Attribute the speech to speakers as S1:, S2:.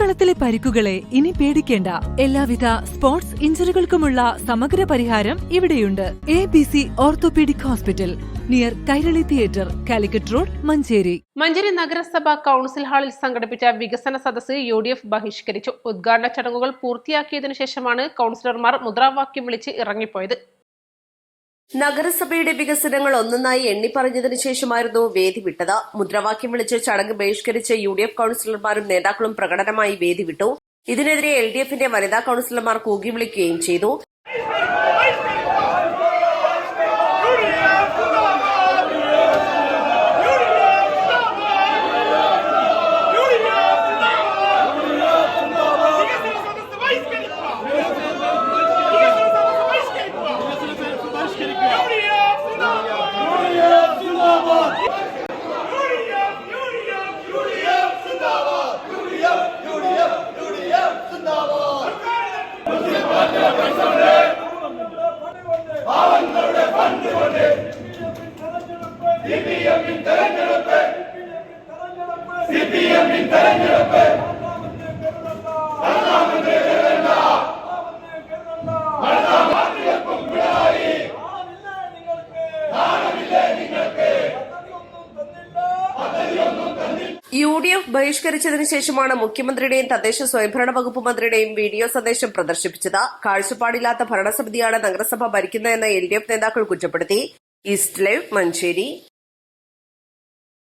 S1: കളിക്കളത്തിലെ പരിക്കുകളെ ഇനി പേടിക്കേണ്ട. എല്ലാവിധ സ്പോർട്സ് ഇഞ്ചുറികൾക്കുമുള്ള സമഗ്ര പരിഹാരം ഇവിടെയുണ്ട്. ABC orthopaedic hospital, near Kairali theatre, Calicut road, Manjeri.
S2: Manjeri നഗരസഭ കൌൺസിൽ ഹാളിൽ സംഘടിപ്പിച്ച വികസന സദസ്സ് UDF ബഹിഷ്കരിച്ചു. ഉദ്ഘാടന ചടങ്ങുകൾ പൂർത്തിയാക്കിയതിനു ശേഷമാണ് കൌൺസിലർമാർ മുദ്രാവാക്യം വിളിച്ച് ഇറങ്ങിപ്പോയത്.
S3: നഗരസഭയുടെ വികസനങ്ങൾ ഒന്നൊന്നായി എണ്ണിപ്പറഞ്ഞതിനു ശേഷമായിരുന്നു വേദി വിട്ടത്. മുദ്രാവാക്യം വിളിച്ച് ചടങ്ങ് ബഹിഷ്കരിച്ച് UDF കൌൺസിലർമാരും നേതാക്കളും പ്രകടനമായി വേദി വിട്ടു. ഇതിനെതിരെ LDFന്റെ വനിതാ കൌൺസിലർമാർ കൂകി വിളിക്കുകയും ചെയ്തു. UDF ബഹിഷ്കരിച്ചതിനു ശേഷമാണ് മുഖ്യമന്ത്രിയുടെയും തദ്ദേശ സ്വയംഭരണ വകുപ്പ് മന്ത്രിയുടെയും വീഡിയോ സന്ദേശം പ്രദർശിപ്പിച്ചത്. കാഴ്ചപ്പാടില്ലാത്ത ഭരണസമിതിയാണ് നഗരസഭ ഭരിക്കുന്നതെന്ന് LDF നേതാക്കൾ കുറ്റപ്പെടുത്തി. East live, Manjeri.